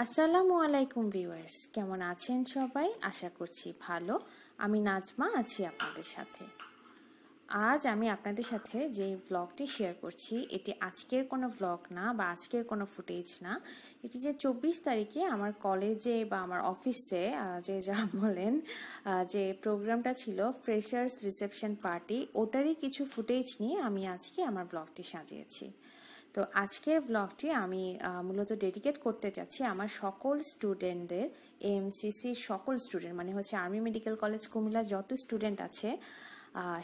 আসসালামু আলাইকুম ভিউয়ার্স, কেমন আছেন সবাই? আশা করছি ভালো। আমি নাজমা আছি আপনাদের সাথে। আজ আমি আপনাদের সাথে যে ভ্লগটি শেয়ার করছি এটি আজকের কোনো ভ্লগ না বা আজকের কোনো ফুটেজ না। এটি যে 24 তারিখে আমার কলেজে বা আমার অফিসে যে যা বলেন যে প্রোগ্রামটা ছিল ফ্রেশার্স রিসেপশন পার্টি, ওটারই কিছু ফুটেজ নিয়ে আমি আজকে আমার ভ্লগটি সাজিয়েছি। তো আজকের ব্লগটি আমি মূলত ডেডিকেট করতে চাচ্ছি আমার সকল স্টুডেন্টদের, এএমসিসির সকল স্টুডেন্ট, মানে হচ্ছে আর্মি মেডিকেল কলেজ কুমিল্লা যত স্টুডেন্ট আছে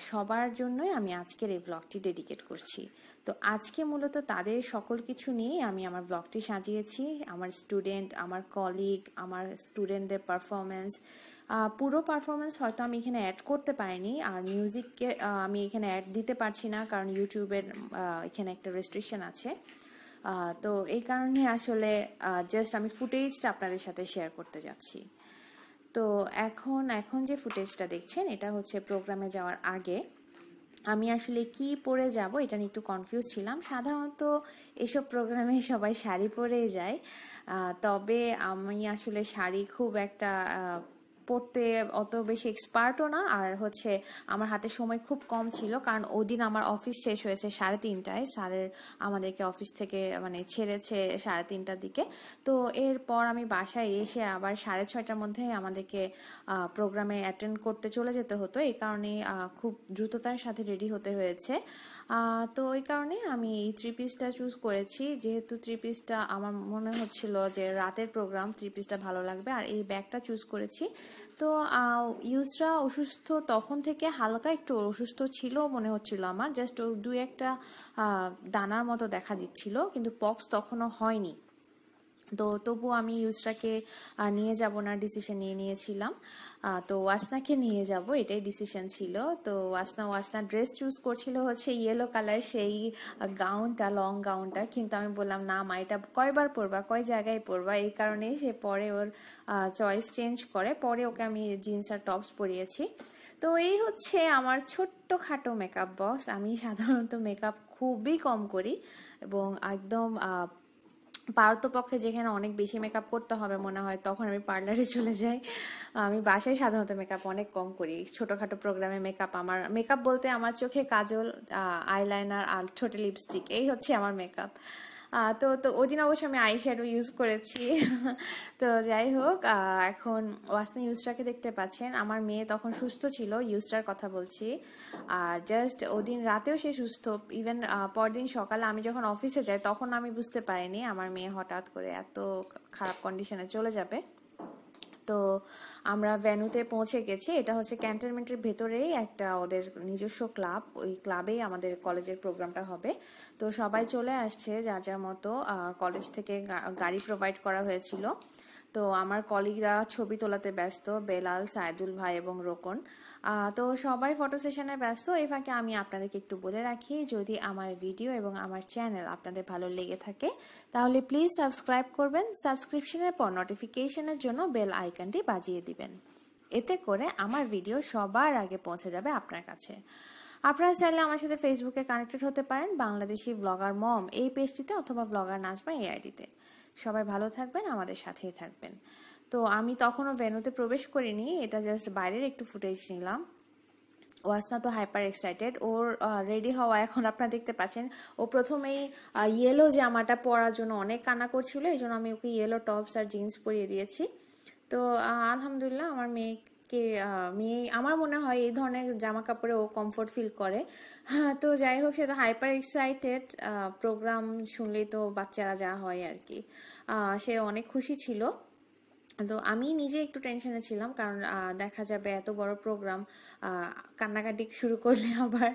সবার জন্যই আমি আজকের এই ব্লগটি ডেডিকেট করছি। তো আজকে মূলত তাদের সকল কিছু নিয়েই আমি আমার ব্লগটি সাজিয়েছি। আমার স্টুডেন্ট, আমার কলিগ, আমার স্টুডেন্টদের পারফরমেন্স, পুরো পারফরমেন্স হয়তো আমি এখানে অ্যাড করতে পারিনি, আর মিউজিককে আমি এখানে অ্যাড দিতে পারছি না কারণ ইউটিউবের এখানে একটা রেস্ট্রিকশন আছে। তো এই কারণে আসলে জাস্ট আমি ফুটেজটা আপনাদের সাথে শেয়ার করতে যাচ্ছি। তো এখন যে ফুটেজটা দেখছেন এটা হচ্ছে প্রোগ্রামে যাওয়ার আগে। আমি আসলে কি পরে যাব এটা নিয়ে একটু কনফিউজ ছিলাম। সাধারণত এসব প্রোগ্রামে সবাই শাড়ি পরেই যায়, তবে আমি আসলে শাড়ি খুব একটা পড়তে অত বেশি এক্সপার্টও না, আর হচ্ছে আমার হাতে সময় খুব কম ছিল কারণ ওদিন আমার অফিস শেষ হয়েছে 3:30টায়। স্যারের আমাদেরকে অফিস থেকে মানে ছেড়েছে 3:30টার দিকে। তো এরপর আমি বাসায় এসে আবার 6:30টার মধ্যে আমাদেরকে প্রোগ্রামে অ্যাটেন্ড করতে চলে যেতে হতো। এই কারণে খুব দ্রুততার সাথে রেডি হতে হয়েছে। তো এই কারণে আমি এই 3 পিসটা চুজ করেছি, যেহেতু 3 পিসটা আমার মনে হচ্ছিল যে রাতের প্রোগ্রাম 3 পিসটা ভালো লাগবে, আর এই ব্যাগটা চুজ করেছি। তো ইউসরা অসুস্থ, তখন থেকে হালকা একটু অসুস্থ ছিল মনে হচ্ছিল আমার, জাস্ট ওর 2-1টা দানার মতো দেখা দিচ্ছিল, কিন্তু পক্স তখনও হয়নি। তো তবু আমি ইউসরাকে নিয়ে যাব না ডিসিশন নিয়েছিলাম। তো ওয়াসনাকে নিয়ে যাব এটাই ডিসিশন ছিল। তো ওয়াসনা ড্রেস চুজ করছিল হচ্ছে ইয়েলো কালার, সেই গাউনটা, লং গাউনটা, কিন্তু আমি বললাম না মা, এটা কয়বার পরবা, কয় জায়গায় পরবা, এই কারণেই সে পরে ওর চয়েস চেঞ্জ করে। পরে ওকে আমি জিন্স আর টপস পরিয়েছি। তো এই হচ্ছে আমার ছোট্ট খাটো মেকআপ বক্স। আমি সাধারণত মেকআপ খুবই কম করি এবং একদম পারতপক্ষে যেখানে অনেক বেশি মেকআপ করতে হবে মনে হয় তখন আমি পার্লারে চলে যাই। আমি বাসায় সাধারণত মেকআপ অনেক কম করি। ছোটখাটো প্রোগ্রামে মেকআপ বলতে আমার চোখে কাজল, আইলাইনার আর ঠোঁটে লিপস্টিক, এই হচ্ছে আমার মেকআপ। তো তো ওই দিন অবশ্য আমি আই শ্যাডো ইউজ করেছি। তো যাই হোক, এখন ওয়াসনা ইউসরাকে দেখতে পাচ্ছেন। আমার মেয়ে তখন সুস্থ ছিল, ইউসরার কথা বলছি। আর জাস্ট ওদিন রাতেও সে সুস্থ, ইভেন পরদিন সকালে আমি যখন অফিসে যাই তখন আমি বুঝতে পারিনি আমার মেয়ে হঠাৎ করে এত খারাপ কন্ডিশনে চলে যাবে। তো আমরা ভেন্যুতে পৌঁছে গেছি। এটা হচ্ছে ক্যান্টনমেন্টের ভেতরেই একটা ওদের নিজস্ব ক্লাব, ওই ক্লাবেই আমাদের কলেজের প্রোগ্রামটা হবে। তো সবাই চলে আসছে যার যার মতো, কলেজ থেকে গাড়ি প্রোভাইড করা হয়েছিল। তো আমার কলিগরা ছবি তোলাতে ব্যস্ত, বেলাল, সাইদুল ভাই এবং রোকন। তো সবাই ফটো সেশনে ব্যস্ত। এই ফাঁকে আমি আপনাদেরকে একটু বলে রাখি, যদি আমার ভিডিও এবং আমার চ্যানেল আপনাদের ভালো লেগে থাকে তাহলে প্লিজ সাবস্ক্রাইব করবেন। সাবস্ক্রিপশনের পর নোটিফিকেশনের জন্য বেল আইকনটি বাজিয়ে দিবেন, এতে করে আমার ভিডিও সবার আগে পৌঁছে যাবে আপনার কাছে। আপনারা চাইলে আমার সাথে ফেসবুকে কানেক্টেড হতে পারেন, বাংলাদেশি ব্লগার মম এই পেজটিতে, অথবা ব্লগার নাজমা এই আইডিতে। সবাই ভালো থাকবেন, আমাদের সাথেই থাকবেন। তো আমি তখনও ভেন্যুতে প্রবেশ করিনি, এটা জাস্ট বাইরের একটু ফুটেজ নিলাম। ওয়াসনা তো হাইপার এক্সাইটেড, ওর রেডি হওয়া এখন আপনারা দেখতে পাচ্ছেন। ও প্রথমেই ইয়েলো জামাটা পরার জন্য অনেক কান্না করছিল, এই জন্য আমি ওকে ইয়েলো টপস আর জিন্স পরিয়ে দিয়েছি। তো আলহামদুলিল্লাহ আমার মেয়ে আমার মনে হয় এই ধরনের জামা কাপড়ে ও কমফোর্ট ফিল করে। তো যাই হোক, সে তো হাইপার এক্সাইটেড। প্রোগ্রাম শুনলেই তো বাচ্চারা যা হয় আর কি। সে অনেক খুশি ছিল। তো আমি নিজে একটু টেনশনে ছিলাম, কারণ দেখা যাবে এত বড় প্রোগ্রাম, কান্নাকাটি শুরু করলে আবার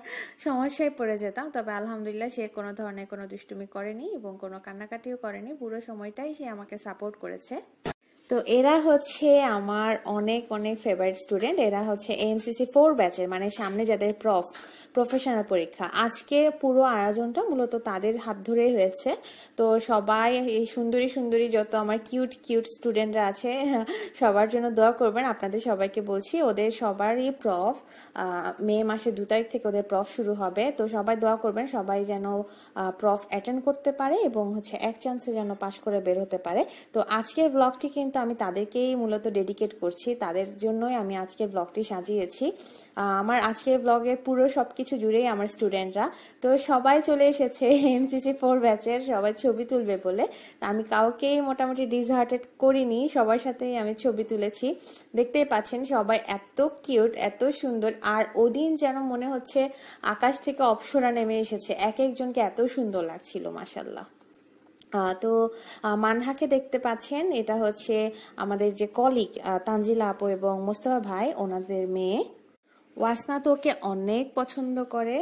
সমস্যায় পড়ে যেতাম। তবে আলহামদুলিল্লাহ সে কোনো ধরনের কোনো দুষ্টুমি করেনি এবং কোনো কান্নাকাটিও করেনি, পুরো সময়টাই সে আমাকে সাপোর্ট করেছে। তো এরা হচ্ছে আমার অনেক অনেক ফেভারিট স্টুডেন্ট। এরা হচ্ছে এএমসিসি 4 ব্যাচের, মানে সামনে যাদের প্রফেশনাল পরীক্ষা। আজকে পুরো আয়োজনটা মূলত তাদের হাত ধরেই হয়েছে। তো সবাই এই সুন্দরী সুন্দরী যত আমার কিউট কিউট স্টুডেন্টরা আছে সবার জন্য দোয়া করবেন। আপনাদের সবাইকে বলছি, ওদের সবারই মে মাসের 2 তারিখ থেকে ওদের প্রফ শুরু হবে। তো সবাই দোয়া করবেন সবাই যেন প্রফ অ্যাটেন্ড করতে পারে এবং এক চান্সে যেন পাশ করে বের হতে পারে। তো আজকের ব্লগটি কিন্তু আমি তাদেরকেই মূলত ডেডিকেট করছি, তাদের জন্যই আমি আজকের ব্লগটি সাজিয়েছি। আমার আজকের ব্লগের পুরো সবকিছু জুড়েই আমার স্টুডেন্টরা। তো সবাই চলে এসেছে এমসিসি 4 ব্যাচের, সবাই ছবি তুলবে বলে। আমি কাউকেই মোটামুটি ডিসহার্টেড করিনি, সবার সাথেই আমি ছবি তুলেছি। দেখতেই পাচ্ছেন সবাই এত কিউট, এত সুন্দর। আর ওদিন যেন মনে হচ্ছে আকাশ থেকে অপ্সরা নেমে এসেছে, এক একজনকে এত সুন্দর লাগছিল মাশাল্লাহ। তো মানহাকে দেখতে পাচ্ছেন, এটা হচ্ছে আমাদের যে কলিগ তানজিলা আপু এবং মোস্তফা ভাই, ওনাদের মেয়ে। ওয়াসনা তো ওকে অনেক পছন্দ করে।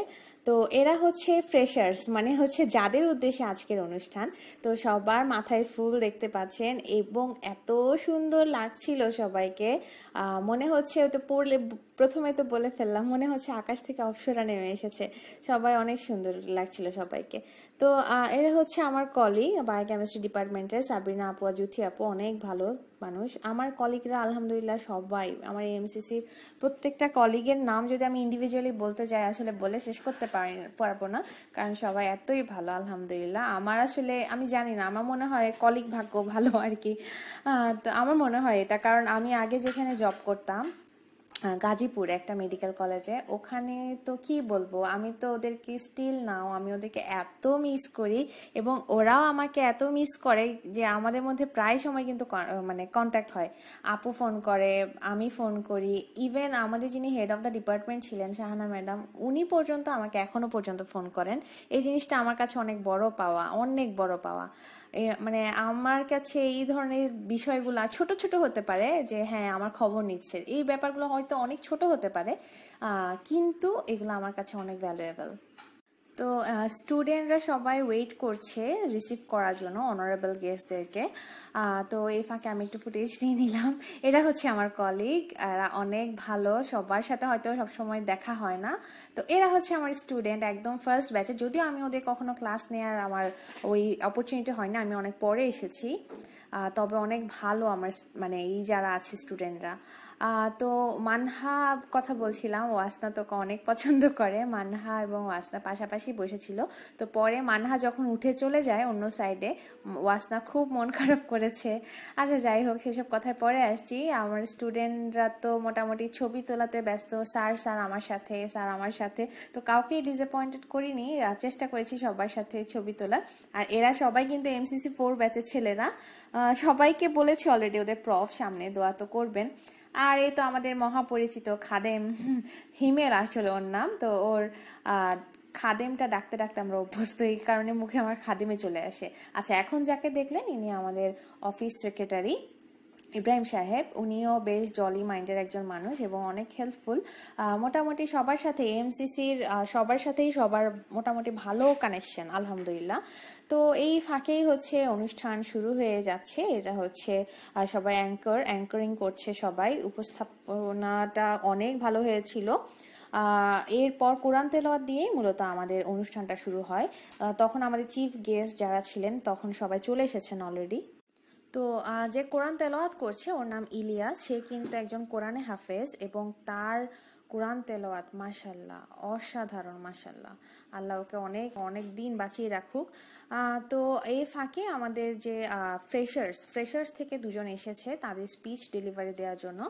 তো এরা হচ্ছে ফ্রেশার্স, মানে হচ্ছে যাদের উদ্দেশ্যে আজকের অনুষ্ঠান। তো সবার মাথায় ফুল দেখতে পাচ্ছেন এবং এত সুন্দর লাগছিল সবাইকে। মনে হচ্ছে ওটা পড়লে, প্রথমে তো বলে ফেললাম, মনে হচ্ছে আকাশ থেকে অপ্সরা নেমে এসেছে। সবাই অনেক সুন্দর লাগছিল সবাইকে। তো এরা হচ্ছে আমার কলিগ বায়োকেমিস্ট্রি ডিপার্টমেন্টের সাবরিনা আপু, জুথি আপু, অনেক ভালো মানুষ আমার কলিগরা আলহামদুলিল্লাহ। সবাই আমার এমসিসির প্রত্যেকটা কলিগের নাম যদি আমি ইন্ডিভিজুয়ালি বলতে যাই আসলে বলে শেষ করতে পারবো না, কারণ সবাই এতই ভালো আলহামদুলিল্লাহ। আমার আসলে আমি জানি না, আমার মনে হয় কলিগ ভাগ্য ভালো আর কি। তো আমার মনে হয় এটা, কারণ আমি আগে যেখানে জব করতাম গাজীপুর একটা মেডিকেল কলেজে, ওখানে তো কি বলবো, আমি তো ওদেরকে স্টিল নাও আমি ওদেরকে এত মিস করি এবং ওরাও আমাকে এত মিস করে যে আমাদের মধ্যে প্রায় সময় কিন্তু মানে কন্ট্যাক্ট হয়। আপু ফোন করে, আমি ফোন করি, ইভেন আমাদের যিনি হেড অফ দ্য ডিপার্টমেন্ট ছিলেন শাহানা ম্যাডাম, উনি পর্যন্ত আমাকে এখনো পর্যন্ত ফোন করেন। এই জিনিসটা আমার কাছে অনেক বড় পাওয়া, অনেক বড় পাওয়া। মানে আমার কাছে এই ধরনের বিষয়গুলো ছোট ছোট হতে পারে, যে হ্যাঁ আমার খবর নিচ্ছে, এই ব্যাপারগুলো হয়তো অনেক ছোট হতে পারে, কিন্তু এগুলো আমার কাছে অনেক ভ্যালুয়েবল। তো স্টুডেন্টরা সবাই ওয়েট করছে রিসিভ করার জন্য অনারেবল গেস্টদেরকে। তো এই ফাঁকে আমি একটু ফুটেজ নিয়ে নিলাম। এরা হচ্ছে আমার কলিগ, এরা অনেক ভালো, সবার সাথে হয়তো সবসময় দেখা হয় না। তো এরা হচ্ছে আমার স্টুডেন্ট একদম ফার্স্ট ব্যাচে, যদিও আমি ওদের কখনো ক্লাস নেওয়ার আমার ওই অপরচুনিটি হয় না, আমি অনেক পরে এসেছি। তবে অনেক ভালো আমার মানে এই যারা আছে স্টুডেন্টরা। তো মানহা কথা বলছিলাম, ওয়াসনা তোকে অনেক পছন্দ করে। মানহা এবং ওয়াসনা পাশাপাশি বসেছিল। তো পরে মানহা যখন উঠে চলে যায় অন্য সাইডে, ওয়াসনা খুব মন খারাপ করেছে। আচ্ছা যাই হোক, সেসব কথায় পরে আসছি। আমার স্টুডেন্টরা তো মোটামুটি ছবি তোলাতে ব্যস্ত, স্যার আমার সাথে, স্যার আমার সাথে। তো কাউকেই ডিসঅ্যাপয়েন্টেড করিনি, চেষ্টা করেছি সবার সাথে ছবি তোলার। আর এরা সবাই কিন্তু এমসিসি 4 ব্যাচের ছেলেরা। সবাইকে বলেছি অলরেডি ওদের প্রফ সামনে, দোয়া তো করবেন। আর এই তো আমাদের মহাপরিচিত খাদেম হিমেল আসলে ওর নাম। তো ওর খাদেমটা ডাকতে ডাকতে আমরা অভ্যস্ত, এই কারণে মুখে আমার খাদেমে চলে আসে। আচ্ছা, এখন যাকে দেখলেন ইনি আমাদের অফিস সেক্রেটারি ইব্রাহিম সাহেব। উনিও বেশ জলি মাইন্ডের একজন মানুষ এবং অনেক হেল্পফুল। মোটামুটি সবার সাথে এমসিসির সবার সাথেই সবার মোটামুটি ভালো কানেকশন আলহামদুলিল্লাহ। তো এই ফাঁকেই হচ্ছে অনুষ্ঠান শুরু হয়ে যাচ্ছে। এটা হচ্ছে সবাই অ্যাঙ্করিং করছে, সবাই উপস্থাপনাটা অনেক ভালো হয়েছিল। এরপর কোরআন তেলাওয়াত দিয়েই মূলত আমাদের অনুষ্ঠানটা শুরু হয়। তখন আমাদের চিফ গেস্ট যারা ছিলেন তখন সবাই চলে এসেছেন অলরেডি। তো যে কোরআন তেলাওয়াত করছে ওর নাম ইলিয়াস, সে কিন্তু একজন কোরআনে হাফেজ এবং তার কোরআন তেলাওয়াত মাশাল্লাহ অসাধারণ, মাশাল্লাহ। আল্লাহ ওকে অনেক অনেক দিন বাঁচিয়ে রাখুক। তো এই ফাঁকে আমাদের যে ফ্রেশার্স থেকে দুজন এসেছে তাদের স্পিচ ডেলিভারি দেওয়ার জন্য।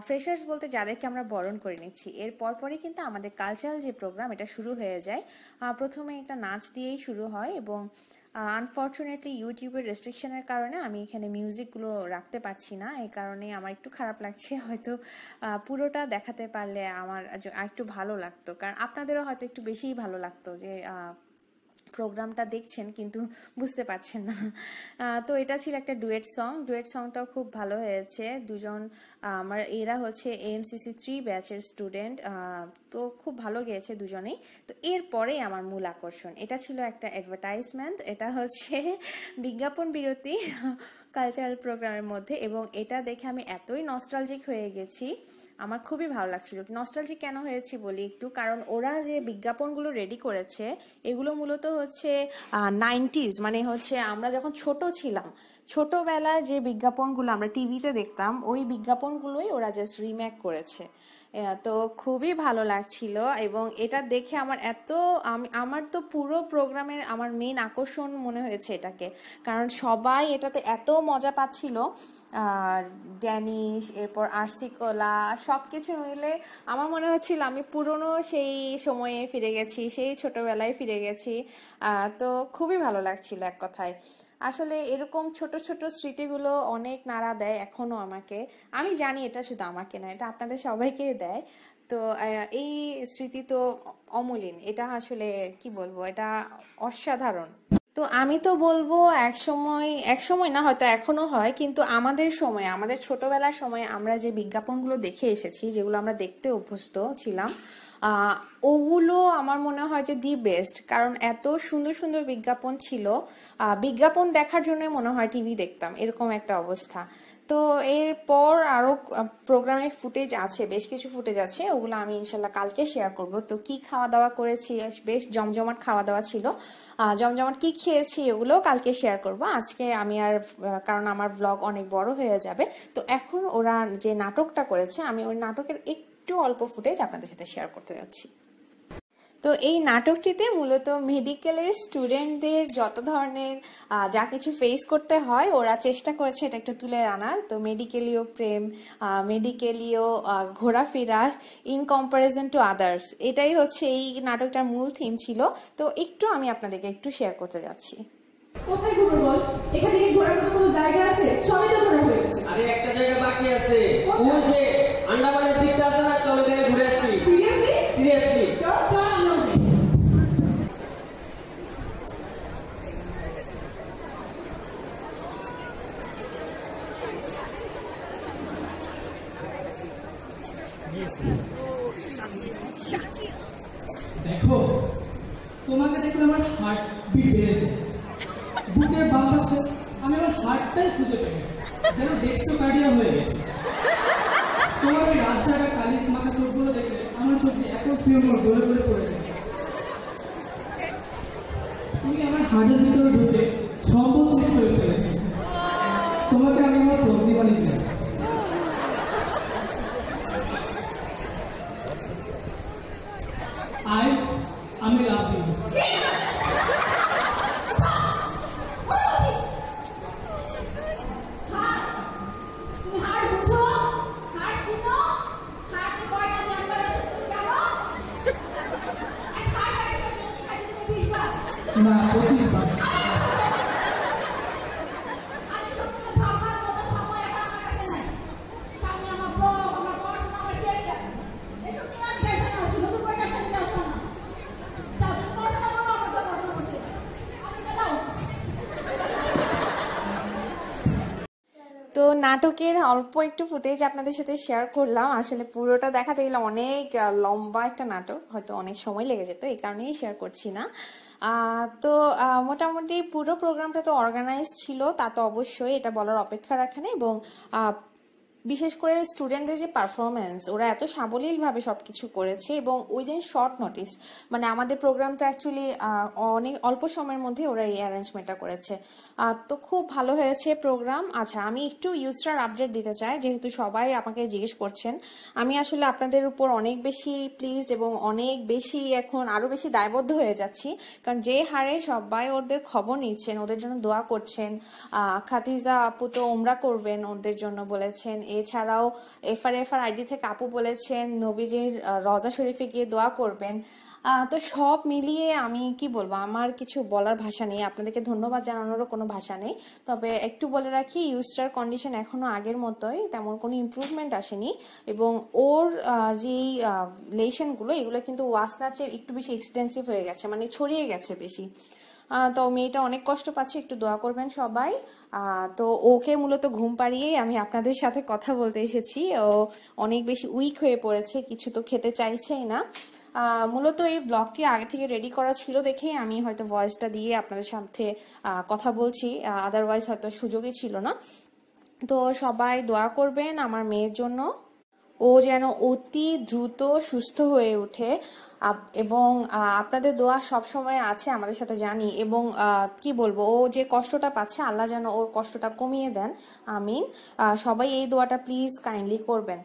ফ্রেশার্স বলতে যাদেরকে আমরা বরণ করে নিচ্ছি। এর পরপরই কিন্তু আমাদের কালচারাল যে প্রোগ্রাম এটা শুরু হয়ে যায়। প্রথমে এটা নাচ দিয়েই শুরু হয় এবং আনফর্চুনেটলি ইউটিউবের রেস্ট্রিকশনের কারণে আমি এখানে মিউজিকগুলো রাখতে পারছি না, এই কারণে আমার একটু খারাপ লাগছে। হয়তো পুরোটা দেখাতে পারলে আমার একটু ভালো লাগতো, কারণ আপনাদেরও হয়তো একটু বেশিই ভালো লাগতো যে প্রোগ্রামটা দেখছেন কিন্তু বুঝতে পারছেন না। তো এটা ছিল একটা ডুয়েট সংটাও খুব ভালো হয়েছে। দুজন আমার এরা হচ্ছে এমসিসি 3 ব্যাচের স্টুডেন্ট, তো খুব ভালো গেয়েছে দুজনেই। তো এরপরে আমার মূল আকর্ষণ, এটা ছিল একটা অ্যাডভার্টাইজমেন্ট, এটা হচ্ছে বিজ্ঞাপন বিরতি কালচারাল প্রোগ্রামের মধ্যে, এবং এটা দেখে আমি এতই নস্টালজিক হয়ে গেছি। আমার খুবই ভালো লাগছিল। নস্টালজিক কেন হয়েছি বলি একটু, কারণ ওরা যে বিজ্ঞাপনগুলো রেডি করেছে এগুলো মূলত হচ্ছে 90s, মানে হচ্ছে আমরা যখন ছোট ছিলাম ছোটবেলার যে বিজ্ঞাপনগুলো আমরা টিভিতে দেখতাম ওই বিজ্ঞাপনগুলোই ওরা জাস্ট রিমেক করেছে। তো খুবই ভালো লাগছিল এবং এটা দেখে আমার তো পুরো প্রোগ্রামের আমার মেইন আকর্ষণ মনে হয়েছে এটাকে, কারণ সবাই এটাতে এত মজা পাচ্ছিল। ড্যানিশ, এরপর আরসিকোলা, সব কিছু মিলে আমার মনে হচ্ছিল আমি পুরনো সেই সময়ে ফিরে গেছি, সেই ছোটবেলায় ফিরে গেছি। তো খুবই ভালো লাগছিল এক কথায়। আসলে এরকম ছোট ছোট স্মৃতিগুলো অনেক নাড়া দেয় এখনো আমাকে। আমি জানি এটা শুধু আমাকে না, এটা আপনাদের সবাইকে দেয়। তো এই স্মৃতি তো অমলিন, এটা আসলে কি বলবো, এটা অসাধারণ। তো আমি তো বলবো এক সময় না, হয়তো এখনো হয়, কিন্তু আমাদের সময়, আমাদের ছোটবেলার সময় আমরা যে বিজ্ঞাপনগুলো দেখে এসেছি, যেগুলো আমরা দেখতে অভ্যস্ত ছিলাম, আহ ওগুলো আমার মনে হয় যে দি বেস্ট, কারণ এত সুন্দর সুন্দর বিজ্ঞাপন ছিল। বিজ্ঞাপন দেখার জন্য মনে হয় টিভি দেখতাম, এরকম একটা অবস্থা। তো এরপর আরো প্রোগ্রামের ফুটেজ আছে, বেশ কিছু ফুটেজ আছে, ওগুলো আমি ইনশাল্লাহ কালকে শেয়ার করব। তো কি খাওয়া দাওয়া করেছি, বেশ জমজমাট খাওয়া দাওয়া ছিল। জমজমাট কি খেয়েছি ওগুলো কালকে শেয়ার করব। আজকে আমি আর কারণ আমার ব্লগ অনেক বড় হয়ে যাবে, তো এখন ওরা যে নাটকটা করেছে আমি ওই নাটকের একটু অল্প ফুটেজ আপনাদের সাথে শেয়ার করতে যাচ্ছি। তো এই নাটকটিতে মূলত মেডিকেলের স্টুডেন্টদের যত ধরনের যা কিছু ফেস করতে হয় ওরা চেষ্টা করেছে এটা একটু তুলে আনার। তো মেডিকেলীয় প্রেম, মেডিকেলীয় ঘোরাফেরা ইন কম্পারিজন টু আদার্স, এটাই হচ্ছে এই নাটকটার মূল থিম ছিল। তো একটু আমি আপনাদেরকে একটু শেয়ার করতে যাচ্ছি। কোথায় ঘুরবো বল? এখানে কি ঘোরার মতো কোনো জায়গা আছে? সবই তো ঘোরা হয়ে গেছে। আরে একটা জায়গা বাকি আছে, ওই যে আন্ডামানের দিকটা আছে না, চলো দেখে ঘুরে আসি। সিরিয়াসলি? সিরিয়াসলি চল চল আমরা যাই। দেখো, তোমাকে দেখলে আমার হার্ট বিট বেড়ে যায়। বুকের বাম পাশে আমি আমার হার্টটাই খুঁজে পাই না, যেন ডেস্টোকার্ডিয়া হয়ে গেছে। তোমার ওই রাত জাগা কালি মাথা চোখগুলো দেখলে আমার চোখ দিয়ে এখন সিনেমার গলে গলে পড়ে যায়। তুমি আমার হার্টের ভিতরে ঢুকে সম্ভব সৃষ্টি হয়ে ফেলেছো। তোমাকে আমি আমার প্রক্সিমালি চাই। আমি লাভ ইউ। না, 25 বার। তো নাটকের অল্প একটু ফুটেজ আপনাদের সাথে শেয়ার করলাম। আসলে পুরোটা দেখাতে গেলে অনেক লম্বা একটা নাটক, হয়তো অনেক সময় লেগে যেত, এই কারণেই শেয়ার করছি না। তো মোটামুটি পুরো প্রোগ্রামটা তো অর্গানাইজ ছিল, তা তো অবশ্যই, এটা বলার অপেক্ষা রাখে না। এবং বিশেষ করে স্টুডেন্টদের যে পারফরমেন্স, ওরা এত সাবলীলভাবে সবকিছু করেছে এবং উইদিন শর্ট নোটিস, মানে আমাদের প্রোগ্রামটা অ্যাকচুয়ালি অনেক অল্প সময়ের মধ্যে ওরা এই অ্যারেঞ্জমেন্টটা করেছে। তো খুব ভালো হয়েছে প্রোগ্রাম। আচ্ছা, আমি একটু ইউস্টার আপডেট দিতে চাই, যেহেতু সবাই আমাকে জিজ্ঞেস করছেন। আমি আসলে আপনাদের উপর অনেক বেশি প্লিজড এবং অনেক বেশি এখন আরো বেশি দায়বদ্ধ হয়ে যাচ্ছি, কারণ যে হারে সবাই ওদের খবর নিচ্ছেন, ওদের জন্য দোয়া করছেন। খাতিজা আপু তো ওমরা করবেন, ওদের জন্য বলেছেন। এছাড়াও এফআর আইডি থেকে আপু বলেছেন নবীজির রজা শরীফে গিয়ে দোয়া করবেন। তো সব মিলিয়ে আমি কি বলবো, আমার কিছু বলার ভাষা নেই, আপনাদেরকে ধন্যবাদ জানানোরও কোনো ভাষা নেই। তবে একটু বলে রাখি, ইউস্টার কন্ডিশন এখনো আগের মতোই, তেমন কোনো ইমপ্রুভমেন্ট আসেনি। এবং ওর যেই লেশনগুলো, এগুলো কিন্তু ওয়াসনার চেয়ে একটু বেশি এক্সটেন্সিভ হয়ে গেছে, মানে ছড়িয়ে গেছে বেশি। তো মেয়েটা অনেক কষ্ট পাচ্ছে, একটু দোয়া করবেন সবাই। তো ওকে মূলত ঘুম পাড়িয়েই আমি আপনাদের সাথে কথা বলতে এসেছি। ও অনেক বেশি উইক হয়ে পড়েছে, কিছু তো খেতে চাইছেই না। মূলত এই ব্লগটি আগে থেকে রেডি করা ছিল দেখেই আমি হয়তো ভয়েসটা দিয়ে আপনাদের সাথে কথা বলছি, আদারওয়াইজ হয়তো সুযোগই ছিল না। তো সবাই দোয়া করবেন আমার মেয়ের জন্য। ও যেন অতি দ্রুত সুস্থ হয়ে ওঠে এবং আপনাদের দোয়া সব সময় আছে আমাদের সাথে, জানি। এবং কি বলবো, ও যে কষ্টটা পাচ্ছে আল্লাহ যেন ওর কষ্টটা কমিয়ে দেন, আমিন। সবাই এই দোয়াটা প্লিজ কাইন্ডলি করবেন।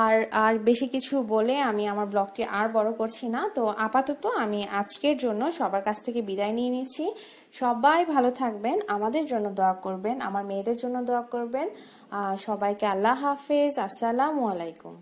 আর আর বেশি কিছু বলে আমি আমার ব্লগটি আর বড় করছি না। তো আপাতত আমি আজকের জন্য সবার কাছ থেকে বিদায় নিয়ে নিচ্ছি। সবাই ভালো থাকবেন, আমাদের জন্য দোয়া করবেন, আমার মেয়েদের জন্য দোয়া করবেন। সবাইকে আল্লাহ হাফেজ, আসসালামু আলাইকুম।